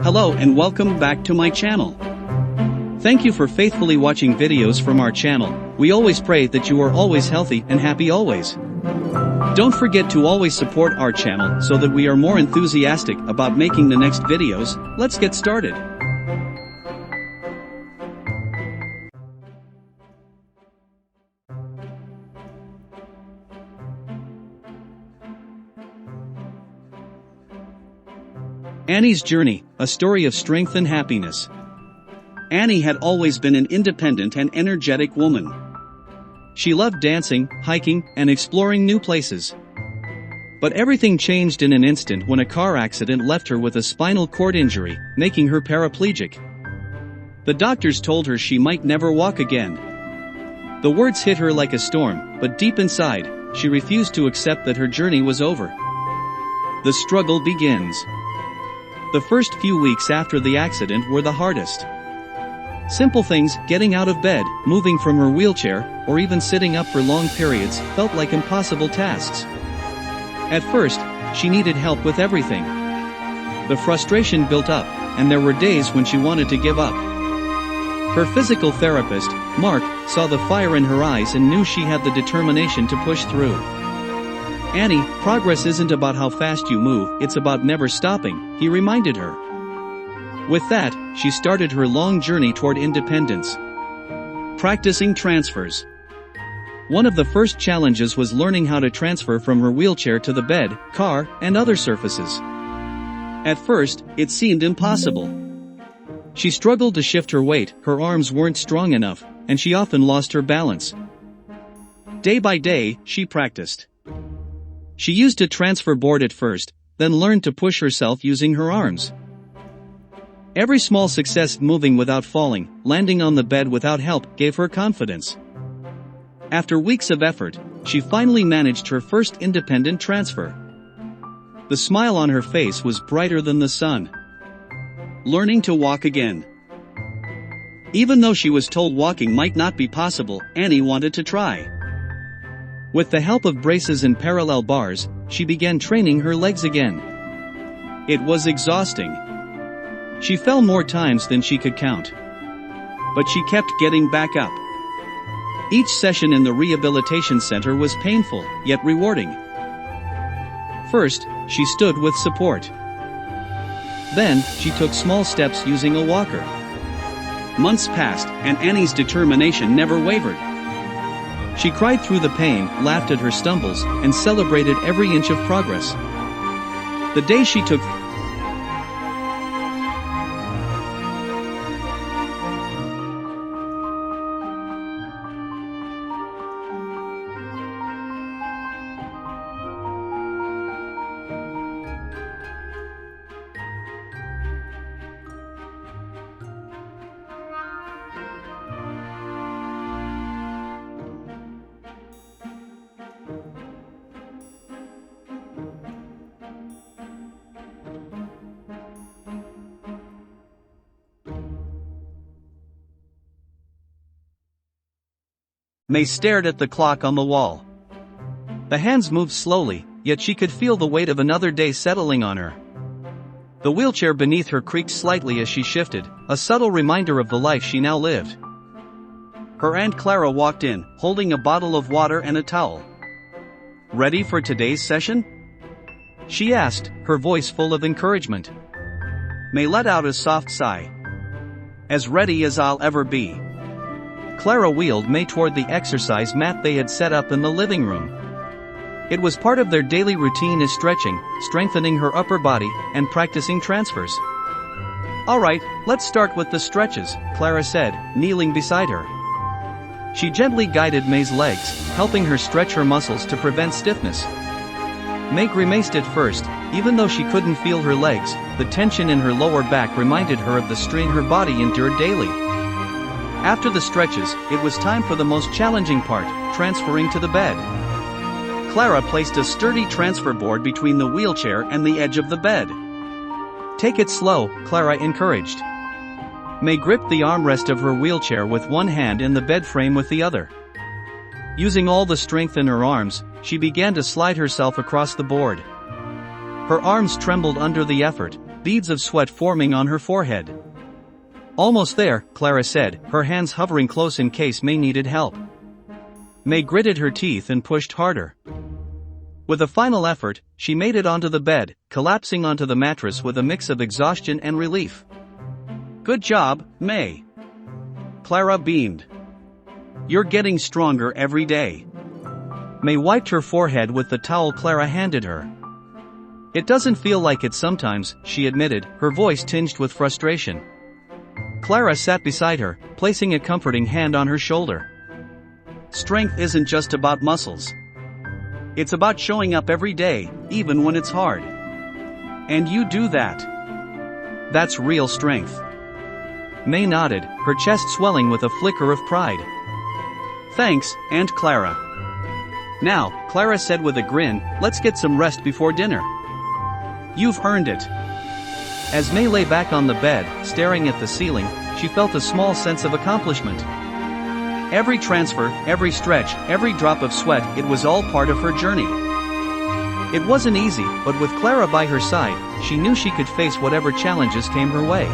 Hello and welcome back to my channel. Thank you for faithfully watching videos from our channel. We always pray that you are always healthy and happy always. Don't forget to always support our channel so that we are more enthusiastic about making the next videos. Let's get started. Annie's journey, a story of strength and happiness. Annie had always been an independent and energetic woman. She loved dancing, hiking, and exploring new places. But everything changed in an instant when a car accident left her with a spinal cord injury, making her paraplegic. The doctors told her she might never walk again. The words hit her like a storm, but deep inside, she refused to accept that her journey was over. The struggle begins. The first few weeks after the accident were the hardest. Simple things, getting out of bed, moving from her wheelchair, or even sitting up for long periods, felt like impossible tasks. At first, she needed help with everything. The frustration built up, and there were days when she wanted to give up. Her physical therapist, Mark, saw the fire in her eyes and knew she had the determination to push through. "Annie, progress isn't about how fast you move, it's about never stopping," he reminded her. With that, she started her long journey toward independence. Practicing transfers. One of the first challenges was learning how to transfer from her wheelchair to the bed, car, and other surfaces. At first, it seemed impossible. She struggled to shift her weight, her arms weren't strong enough, and she often lost her balance. Day by day, she practiced. She used a transfer board at first, then learned to push herself using her arms. Every small success, moving without falling, landing on the bed without help, gave her confidence. After weeks of effort, she finally managed her first independent transfer. The smile on her face was brighter than the sun. Learning to walk again. Even though she was told walking might not be possible, Annie wanted to try. With the help of braces and parallel bars, she began training her legs again. It was exhausting. She fell more times than she could count. But she kept getting back up. Each session in the rehabilitation center was painful, yet rewarding. First, she stood with support. Then, she took small steps using a walker. Months passed, and Annie's determination never wavered. She cried through the pain, laughed at her stumbles, and celebrated every inch of progress. The day she took May stared at the clock on the wall. The hands moved slowly, yet she could feel the weight of another day settling on her. The wheelchair beneath her creaked slightly as she shifted, a subtle reminder of the life she now lived. Her Aunt Clara walked in, holding a bottle of water and a towel. "Ready for today's session?" she asked, her voice full of encouragement. May let out a soft sigh. "As ready as I'll ever be." Clara wheeled May toward the exercise mat they had set up in the living room. It was part of their daily routine as stretching, strengthening her upper body, and practicing transfers. "Alright, let's start with the stretches," Clara said, kneeling beside her. She gently guided May's legs, helping her stretch her muscles to prevent stiffness. May grimaced at first, even though she couldn't feel her legs. The tension in her lower back reminded her of the strain her body endured daily. After the stretches, it was time for the most challenging part, transferring to the bed. Clara placed a sturdy transfer board between the wheelchair and the edge of the bed. "Take it slow," Clara encouraged. May gripped the armrest of her wheelchair with one hand and the bed frame with the other. Using all the strength in her arms, she began to slide herself across the board. Her arms trembled under the effort, beads of sweat forming on her forehead. "Almost there," Clara said, her hands hovering close in case May needed help. May gritted her teeth and pushed harder. With a final effort, she made it onto the bed, collapsing onto the mattress with a mix of exhaustion and relief. "Good job, May." Clara beamed. "You're getting stronger every day." May wiped her forehead with the towel Clara handed her. "It doesn't feel like it sometimes," she admitted, her voice tinged with frustration. Clara sat beside her, placing a comforting hand on her shoulder. "Strength isn't just about muscles. It's about showing up every day, even when it's hard. And you do that. That's real strength." May nodded, her chest swelling with a flicker of pride. "Thanks, Aunt Clara." "Now," Clara said with a grin, "let's get some rest before dinner. You've earned it." As May lay back on the bed, staring at the ceiling, she felt a small sense of accomplishment. Every transfer, every stretch, every drop of sweat, it was all part of her journey. It wasn't easy, but with Clara by her side, she knew she could face whatever challenges came her way.